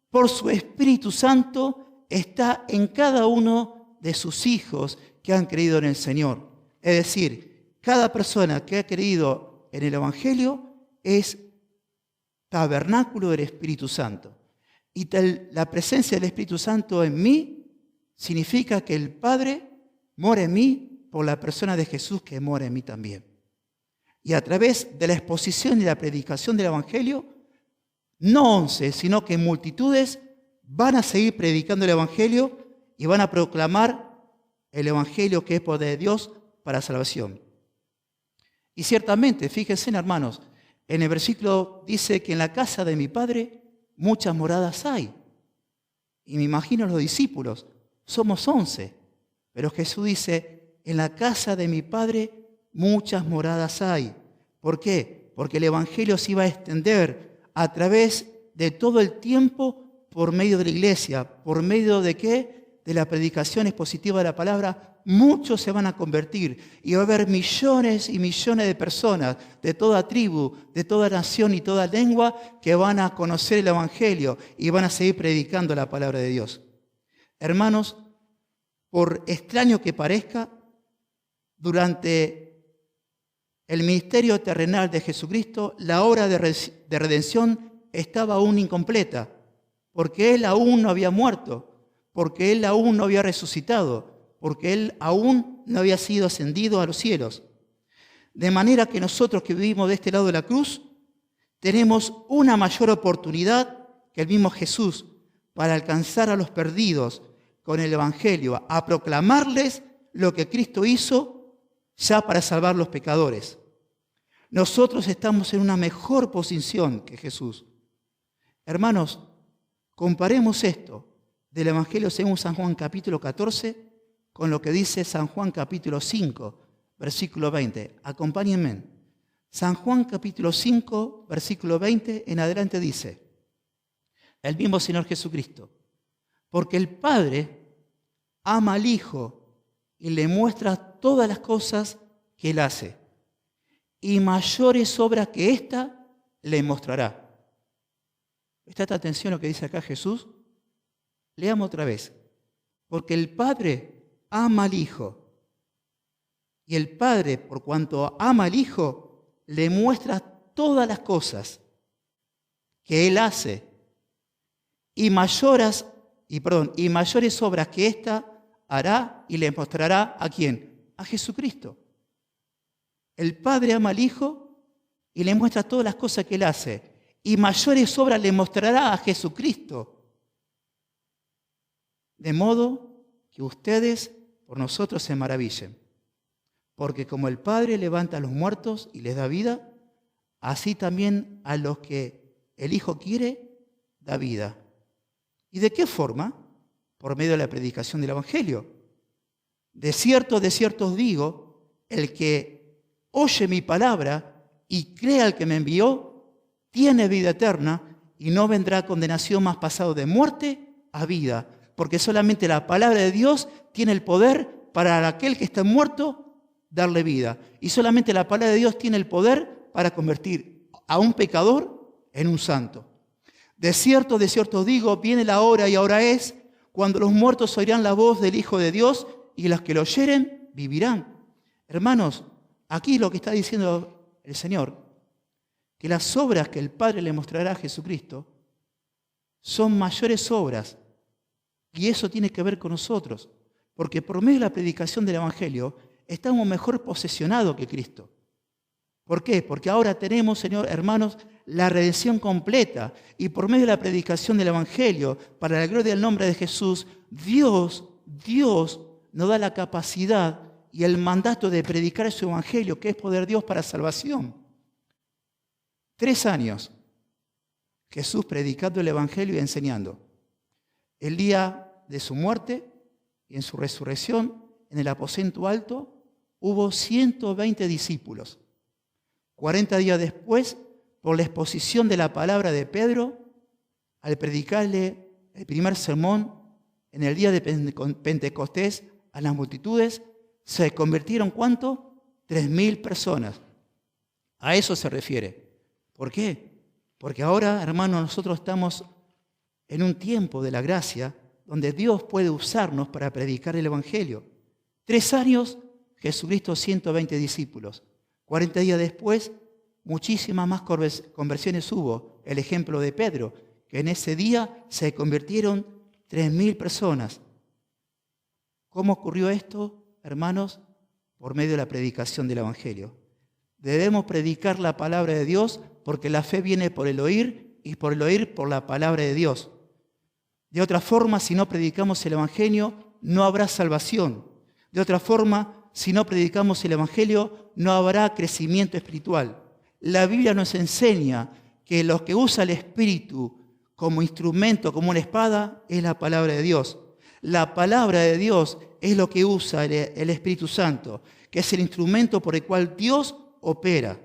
por su Espíritu Santo, está en cada uno de sus hijos que han creído en el Señor. Es decir, cada persona que ha creído en el Evangelio es tabernáculo del Espíritu Santo. Y la presencia del Espíritu Santo en mí significa que el Padre mora en mí por la persona de Jesús que mora en mí también. Y a través de la exposición y la predicación del Evangelio, no 11, sino que multitudes van a seguir predicando el Evangelio y van a proclamar el Evangelio que es poder de Dios para salvación. Y ciertamente, fíjense, hermanos, en el versículo dice que en la casa de mi Padre muchas moradas hay. Y me imagino los discípulos, somos 11, pero Jesús dice, en la casa de mi Padre muchas moradas hay. ¿Por qué? Porque el Evangelio se iba a extender a través de todo el tiempo por medio de la iglesia. ¿Por medio de qué? De la predicación expositiva de la palabra. Muchos se van a convertir y va a haber millones y millones de personas de toda tribu, de toda nación y toda lengua que van a conocer el Evangelio y van a seguir predicando la palabra de Dios. Hermanos, por extraño que parezca, durante el ministerio terrenal de Jesucristo, la obra de redención estaba aún incompleta, porque Él aún no había muerto, porque Él aún no había resucitado, porque Él aún no había sido ascendido a los cielos. De manera que nosotros que vivimos de este lado de la cruz, tenemos una mayor oportunidad que el mismo Jesús para alcanzar a los perdidos con el Evangelio, a proclamarles lo que Cristo hizo ya para salvar los pecadores. Nosotros estamos en una mejor posición que Jesús. Hermanos, comparemos esto del Evangelio según San Juan capítulo 14 con lo que dice San Juan capítulo 5, versículo 20. Acompáñenme. San Juan capítulo 5, versículo 20 en adelante dice, el mismo Señor Jesucristo, porque el Padre ama al Hijo y le muestra todas las cosas que Él hace, y mayores obras que ésta le mostrará. ¿Presta atención a lo que dice acá Jesús? Leamos otra vez. Porque el Padre ama al Hijo, y el Padre, por cuanto ama al Hijo, le muestra todas las cosas que Él hace, y mayores obras que ésta hará y le mostrará ¿a quién? A Jesucristo. El Padre ama al Hijo y le muestra todas las cosas que Él hace. Y mayores obras le mostrará a Jesucristo. de modo que ustedes por nosotros se maravillen. Porque como el Padre levanta a los muertos y les da vida, así también a los que el Hijo quiere, da vida. ¿Y de qué forma? Por medio de la predicación del Evangelio. De cierto os digo, el que oye mi palabra y cree al que me envió, tiene vida eterna y no vendrá condenación, más pasado de muerte a vida. Porque solamente la palabra de Dios tiene el poder para aquel que está muerto darle vida. Y solamente la palabra de Dios tiene el poder para convertir a un pecador en un santo. De cierto os digo, viene la hora y ahora es, cuando los muertos oirán la voz del Hijo de Dios y los que lo oyeren vivirán. Hermanos, aquí lo que está diciendo el Señor, que las obras que el Padre le mostrará a Jesucristo son mayores obras. Y eso tiene que ver con nosotros, porque por medio de la predicación del Evangelio estamos mejor posesionados que Cristo. ¿Por qué? Porque ahora tenemos, hermanos, la redención completa. Y por medio de la predicación del Evangelio, para la gloria del nombre de Jesús, Dios nos da la capacidad y el mandato de predicar su Evangelio, que es poder de Dios para salvación. 3 años Jesús predicando el Evangelio y enseñando. El día de su muerte y en su resurrección, en el aposento alto, hubo 120 discípulos. 40 días después, por la exposición de la palabra de Pedro, al predicarle el primer sermón en el día de Pentecostés a las multitudes, se convirtieron, ¿cuánto? 3.000 personas. A eso se refiere. ¿Por qué? Porque ahora, hermanos, nosotros estamos en un tiempo de la gracia donde Dios puede usarnos para predicar el Evangelio. 3 años, Jesucristo, 120 discípulos. 40 días después, muchísimas más conversiones hubo. El ejemplo de Pedro, que en ese día se convirtieron 3.000 personas. ¿Cómo ocurrió esto, hermanos? Por medio de la predicación del Evangelio. Debemos predicar la palabra de Dios porque la fe viene por el oír y por el oír por la palabra de Dios. De otra forma, si no predicamos el Evangelio, no habrá salvación. De otra forma, si no predicamos el Evangelio, no habrá crecimiento espiritual. La Biblia nos enseña que lo que usa el Espíritu como instrumento, como una espada, es la palabra de Dios. La palabra de Dios es lo que usa el Espíritu Santo, que es el instrumento por el cual Dios opera.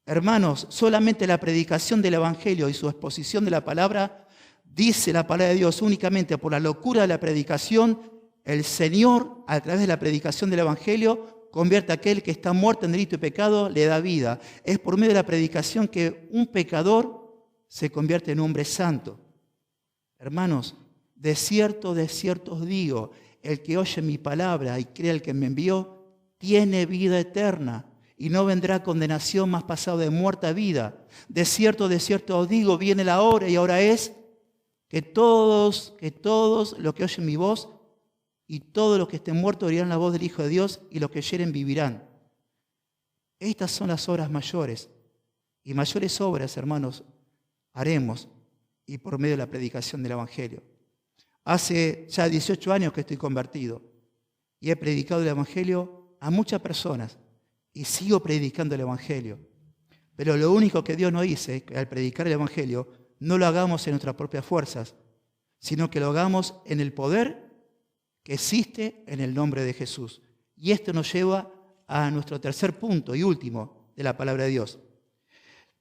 Hermanos, solamente la predicación del Evangelio y su exposición de la palabra, dice la palabra de Dios, únicamente por la locura de la predicación, el Señor, a través de la predicación del Evangelio, convierte a aquel que está muerto en delito y pecado, le da vida. Es por medio de la predicación que un pecador se convierte en hombre santo. Hermanos, de cierto os digo, el que oye mi palabra y cree al que me envió, tiene vida eterna y no vendrá condenación, más pasado de muerte a vida. De cierto os digo, viene la hora y ahora es que todos los que oyen mi voz y todos los que estén muertos oirán la voz del Hijo de Dios y los que oyeren vivirán. Estas son las obras mayores. Y mayores obras, hermanos, haremos y por medio de la predicación del Evangelio. Hace ya 18 años que estoy convertido y he predicado el Evangelio a muchas personas y sigo predicando el Evangelio. Pero lo único que Dios nos dice, que al predicar el Evangelio, no lo hagamos en nuestras propias fuerzas, sino que lo hagamos en el poder que existe en el nombre de Jesús. Y esto nos lleva a nuestro tercer punto y último de la palabra de Dios.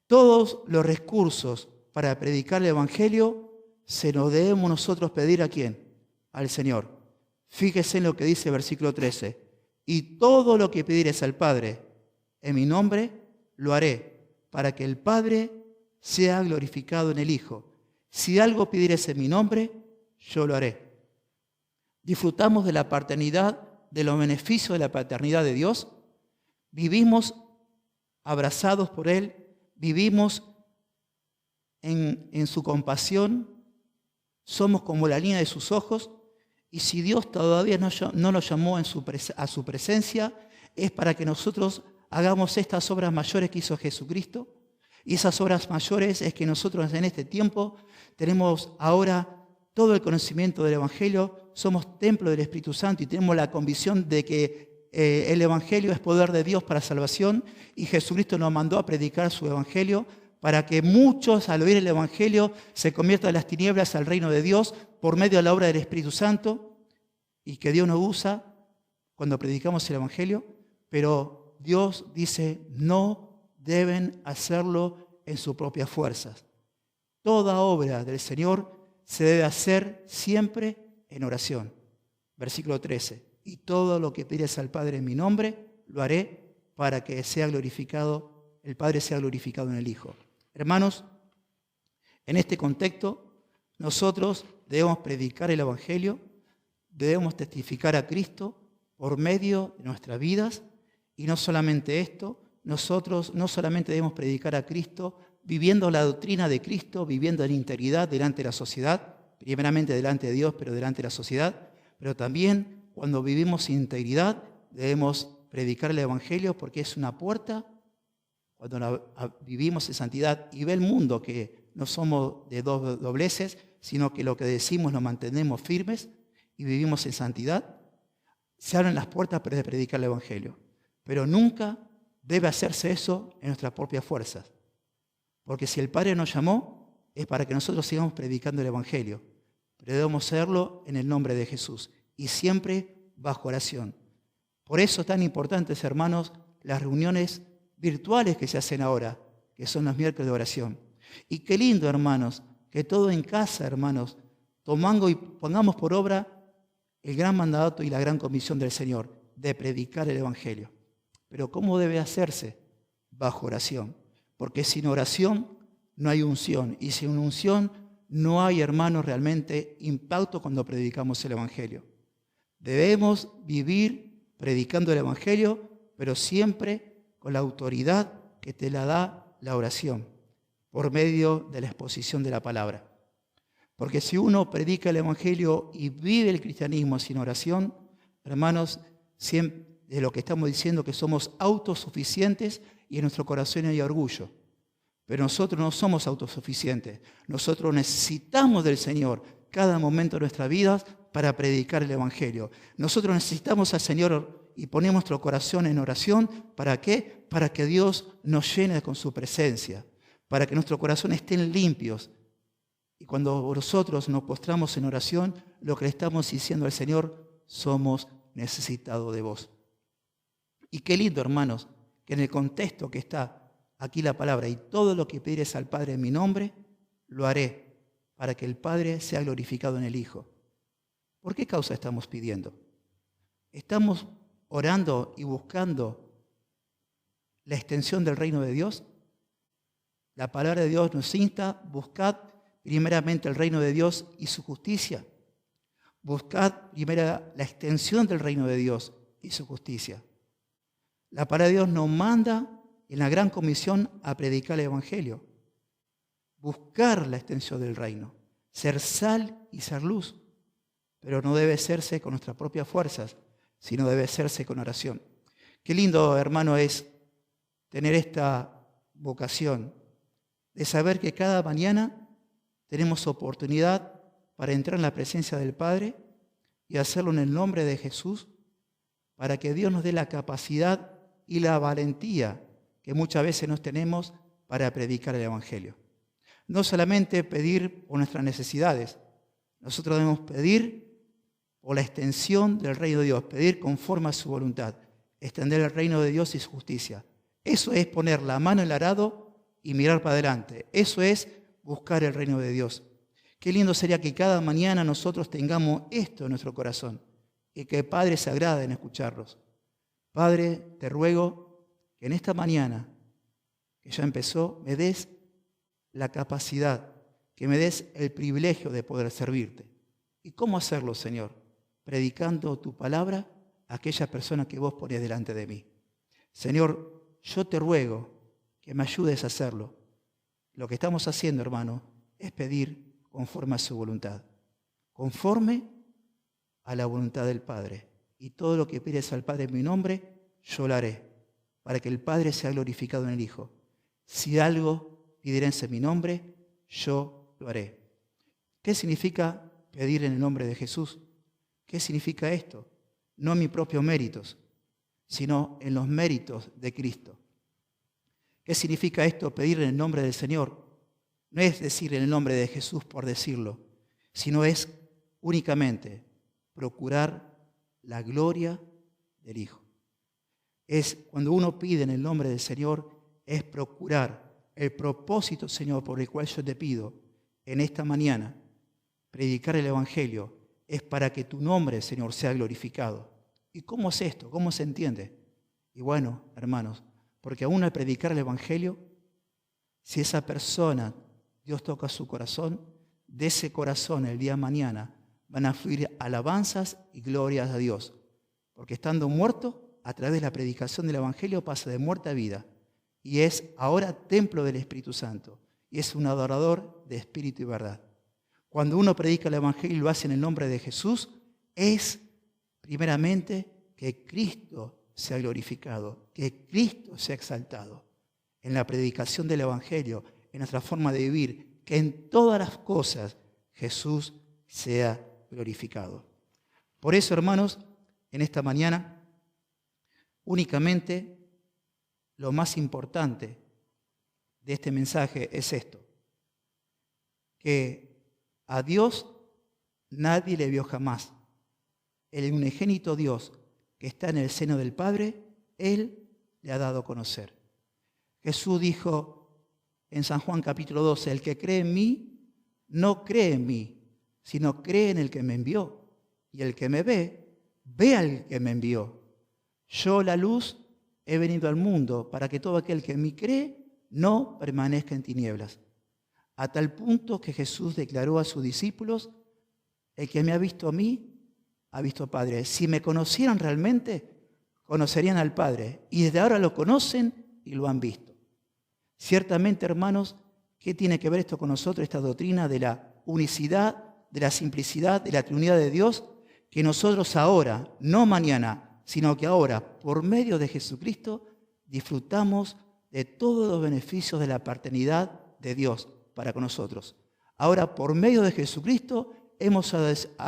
Todos los recursos para predicar el Evangelio se nos debemos nosotros pedir ¿a quién? Al Señor. Fíjese en lo que dice el versículo 13. Y todo lo que pidieres al Padre en mi nombre, lo haré, para que el Padre sea glorificado en el Hijo. Si algo pidieres en mi nombre, yo lo haré. Disfrutamos de la paternidad, de los beneficios de la paternidad de Dios. Vivimos abrazados por Él, vivimos en su compasión, somos como la línea de sus ojos, y si Dios todavía no nos llamó a su presencia, es para que nosotros hagamos estas obras mayores que hizo Jesucristo. Y esas obras mayores es que nosotros en este tiempo tenemos ahora todo el conocimiento del Evangelio, somos templo del Espíritu Santo y tenemos la convicción de que el Evangelio es poder de Dios para salvación y Jesucristo nos mandó a predicar su Evangelio para que muchos al oír el Evangelio se conviertan de las tinieblas al reino de Dios por medio de la obra del Espíritu Santo y que Dios nos usa cuando predicamos el Evangelio, pero Dios dice no deben hacerlo en sus propias fuerzas. Toda obra del Señor se debe hacer siempre en oración. Versículo 13. Y todo lo que pides al Padre en mi nombre, lo haré para que sea glorificado, el Padre sea glorificado en el Hijo. Hermanos, en este contexto, nosotros debemos predicar el Evangelio, debemos testificar a Cristo por medio de nuestras vidas, y no solamente esto, nosotros no solamente debemos predicar a Cristo viviendo la doctrina de Cristo, viviendo en integridad delante de la sociedad, primeramente delante de Dios, pero delante de la sociedad, pero también cuando vivimos sin integridad debemos predicar el Evangelio porque es una puerta, cuando vivimos en santidad y ve el mundo que no somos de dos dobleces, sino que lo que decimos nos mantenemos firmes y vivimos en santidad, se abren las puertas para predicar el Evangelio. Pero nunca debe hacerse eso en nuestras propias fuerzas. Porque si el Padre nos llamó, es para que nosotros sigamos predicando el Evangelio. Pero debemos hacerlo en el nombre de Jesús y siempre bajo oración. Por eso tan importantes, hermanos, las reuniones virtuales que se hacen ahora, que son los miércoles de oración. Y qué lindo, hermanos, que todo en casa, hermanos, tomando y pongamos por obra el gran mandato y la gran comisión del Señor de predicar el Evangelio. Pero ¿cómo debe hacerse? Bajo oración. Porque sin oración no hay unción. Y sin unción no hay, hermanos, realmente impacto cuando predicamos el Evangelio. Debemos vivir predicando el Evangelio, pero siempre con la autoridad que te la da la oración, por medio de la exposición de la palabra. Porque si uno predica el Evangelio y vive el cristianismo sin oración, hermanos, siempre de lo que estamos diciendo que somos autosuficientes y en nuestro corazón hay orgullo. Pero nosotros no somos autosuficientes. Nosotros necesitamos del Señor cada momento de nuestra vida para predicar el Evangelio. Nosotros necesitamos al Señor y ponemos nuestro corazón en oración. ¿Para qué? Para que Dios nos llene con su presencia, para que nuestros corazones estén limpios. Y cuando nosotros nos postramos en oración, lo que le estamos diciendo al Señor, somos necesitados de vos. Y qué lindo, hermanos, que en el contexto que está aquí la palabra, y todo lo que pidieres al Padre en mi nombre, lo haré para que el Padre sea glorificado en el Hijo. ¿Por qué causa estamos pidiendo? ¿Estamos orando y buscando la extensión del reino de Dios? La palabra de Dios nos insta, buscad primeramente el reino de Dios y su justicia. Buscad primero la extensión del reino de Dios y su justicia. La palabra de Dios nos manda en la gran comisión a predicar el Evangelio. Buscar la extensión del reino. Ser sal y ser luz. Pero no debe hacerse con nuestras propias fuerzas, sino debe hacerse con oración. Qué lindo, hermano, es tener esta vocación de saber que cada mañana tenemos oportunidad para entrar en la presencia del Padre y hacerlo en el nombre de Jesús, para que Dios nos dé la capacidad y la valentía que muchas veces no tenemos para predicar el Evangelio. No solamente pedir por nuestras necesidades, nosotros debemos pedir por la extensión del reino de Dios, pedir conforme a su voluntad, extender el reino de Dios y su justicia. Eso es poner la mano en el arado y mirar para adelante. Eso es buscar el reino de Dios. Qué lindo sería que cada mañana nosotros tengamos esto en nuestro corazón y que el Padre se agrade en escucharlos. Padre, te ruego que en esta mañana, que ya empezó, me des la capacidad, que me des el privilegio de poder servirte. ¿Y cómo hacerlo, Señor? Predicando tu palabra a aquellas personas que vos pones delante de mí. Señor, yo te ruego que me ayudes a hacerlo. Lo que estamos haciendo, hermano, es pedir conforme a su voluntad, conforme a la voluntad del Padre. Y todo lo que pides al Padre en mi nombre, yo lo haré, para que el Padre sea glorificado en el Hijo. Si algo pidieres en mi nombre, yo lo haré. ¿Qué significa pedir en el nombre de Jesús. ¿Qué significa esto? No en mis propios méritos, sino en los méritos de Cristo. ¿Qué significa esto? Pedir en el nombre del Señor. No es decir en el nombre de Jesús por decirlo, sino es únicamente procurar la gloria del Hijo. Es cuando uno pide en el nombre del Señor, es procurar el propósito, Señor, por el cual yo te pido en esta mañana, predicar el Evangelio, es para que tu nombre, Señor, sea glorificado. ¿Y cómo es esto? ¿Cómo se entiende? Y bueno, hermanos, porque aún al predicar el Evangelio, si esa persona, Dios toca su corazón, de ese corazón el día de mañana van a fluir alabanzas y glorias a Dios. Porque estando muerto, a través de la predicación del Evangelio pasa de muerte a vida. Y es ahora templo del Espíritu Santo. Y es un adorador de espíritu y verdad. Cuando uno predica el Evangelio y lo hace en el nombre de Jesús, es primeramente que Cristo sea glorificado, que Cristo sea exaltado. En la predicación del Evangelio, en nuestra forma de vivir, que en todas las cosas Jesús sea glorificado. Por eso, hermanos, en esta mañana, únicamente lo más importante de este mensaje es esto, que a Dios nadie le vio jamás. El unigénito Dios que está en el seno del Padre, Él le ha dado a conocer. Jesús dijo en San Juan capítulo 12, el que cree en mí, no cree en mí, sino cree en el que me envió. Y el que me ve, ve al que me envió. Yo, la luz, he venido al mundo para que todo aquel que en mí cree no permanezca en tinieblas. A tal punto que Jesús declaró a sus discípulos, el que me ha visto a mí, ha visto al Padre. Si me conocieran realmente, conocerían al Padre. Y desde ahora lo conocen y lo han visto. Ciertamente, hermanos, ¿qué tiene que ver esto con nosotros, esta doctrina de la unicidad, de la simplicidad, de la Trinidad de Dios? Que nosotros ahora, no mañana, sino que ahora, por medio de Jesucristo, disfrutamos de todos los beneficios de la paternidad de Dios para con nosotros. Ahora, por medio de Jesucristo, hemos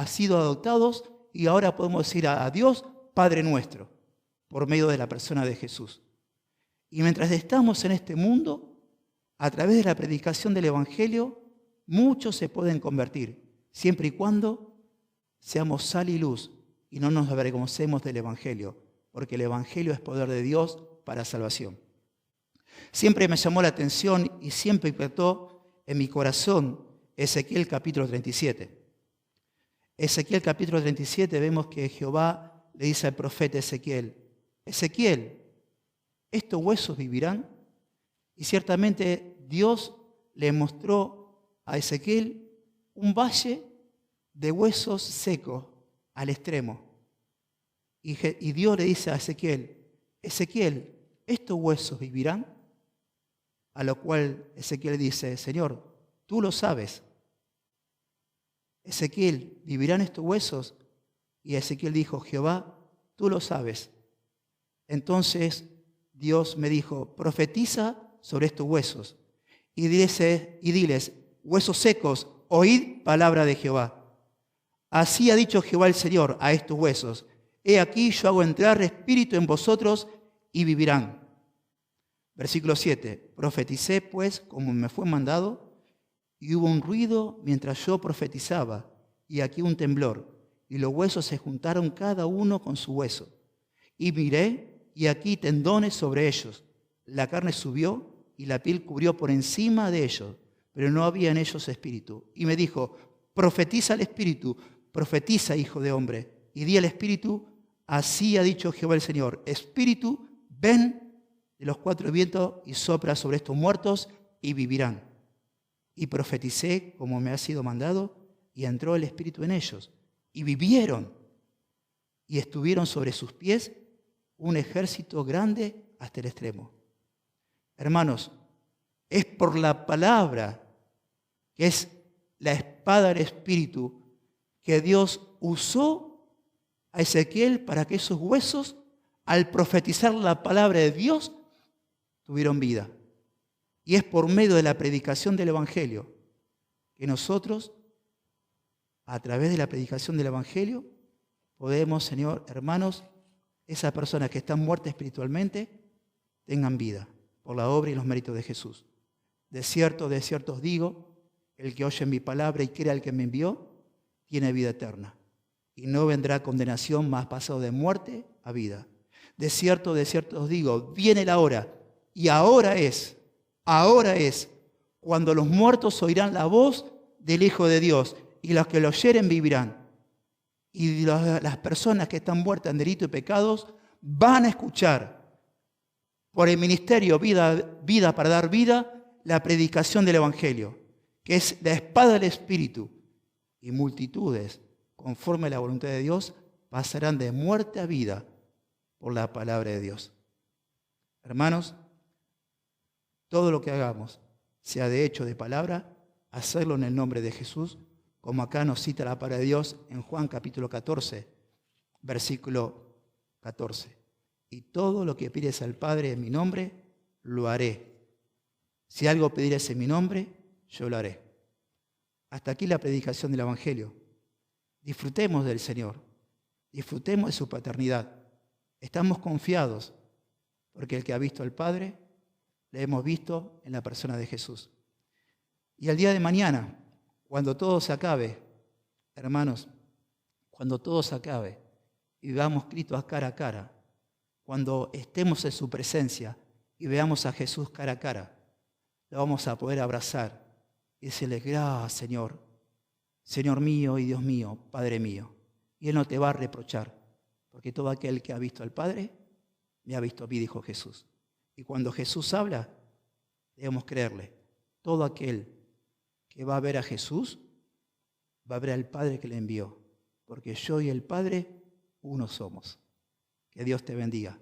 sido adoptados y ahora podemos decir a Dios, Padre nuestro, por medio de la persona de Jesús. Y mientras estamos en este mundo, a través de la predicación del Evangelio, muchos se pueden convertir, siempre y cuando seamos sal y luz y no nos avergoncemos del Evangelio, porque el Evangelio es poder de Dios para salvación. Siempre me llamó la atención y siempre impactó en mi corazón Ezequiel capítulo 37. Ezequiel capítulo 37 vemos que Jehová le dice al profeta Ezequiel, Ezequiel, ¿estos huesos vivirán? Y ciertamente Dios le mostró a Ezequiel un valle de huesos secos al extremo. Y Dios le dice a Ezequiel, Ezequiel, ¿estos huesos vivirán? A lo cual Ezequiel dice, Señor, tú lo sabes. Ezequiel, ¿vivirán estos huesos? Y Ezequiel dijo, Jehová, tú lo sabes. Entonces Dios me dijo, profetiza sobre estos huesos y diles, huesos secos, oíd palabra de Jehová. Así ha dicho Jehová el Señor a estos huesos, he aquí yo hago entrar espíritu en vosotros y vivirán. Versículo 7, profeticé pues como me fue mandado, y hubo un ruido mientras yo profetizaba, y aquí un temblor, y los huesos se juntaron cada uno con su hueso. Y miré, y aquí tendones sobre ellos. La carne subió, y la piel cubrió por encima de ellos, pero no había en ellos espíritu. Y me dijo, profetiza al espíritu, profetiza, hijo de hombre. Y di al espíritu, así ha dicho Jehová el Señor, espíritu, ven de los cuatro vientos y sopla sobre estos muertos y vivirán. Y profeticé como me ha sido mandado, y entró el Espíritu en ellos, y vivieron, y estuvieron sobre sus pies un ejército grande hasta el extremo. Hermanos, es por la palabra, que es la espada del Espíritu, que Dios usó a Ezequiel para que esos huesos, al profetizar la palabra de Dios, tuvieron vida. Y es por medio de la predicación del Evangelio que nosotros, a través de la predicación del Evangelio, podemos, Señor, hermanos, esas personas que están muertas espiritualmente, tengan vida por la obra y los méritos de Jesús. De cierto os digo, el que oye mi palabra y crea al que me envió, tiene vida eterna. Y no vendrá condenación, mas pasado de muerte a vida. De cierto os digo, viene la hora, y ahora es, cuando los muertos oirán la voz del Hijo de Dios, y los que lo oyeren vivirán. Y las personas que están muertas en delitos y pecados van a escuchar por el ministerio vida para dar vida, la predicación del Evangelio, que es la espada del Espíritu. Y multitudes, conforme a la voluntad de Dios, pasarán de muerte a vida por la palabra de Dios. Hermanos, todo lo que hagamos, sea de hecho o de palabra, hacerlo en el nombre de Jesús, como acá nos cita la palabra de Dios en Juan capítulo 14, versículo 14. Y todo lo que pides al Padre en mi nombre, lo haré. Si algo pidieres en mi nombre, yo lo haré. Hasta aquí la predicación del Evangelio. Disfrutemos del Señor. Disfrutemos de su paternidad. Estamos confiados, porque el que ha visto al Padre, le hemos visto en la persona de Jesús. Y el día de mañana, cuando todo se acabe, hermanos, cuando todo se acabe y veamos a Cristo cara a cara, cuando estemos en su presencia y veamos a Jesús cara a cara, lo vamos a poder abrazar y decirle, gracias Señor, Señor mío y Dios mío, Padre mío. Y Él no te va a reprochar, porque todo aquel que ha visto al Padre, me ha visto a mí, dijo Jesús. Y cuando Jesús habla, debemos creerle. Todo aquel que va a ver a Jesús, va a ver al Padre que le envió, porque yo y el Padre, uno somos. Que Dios te bendiga.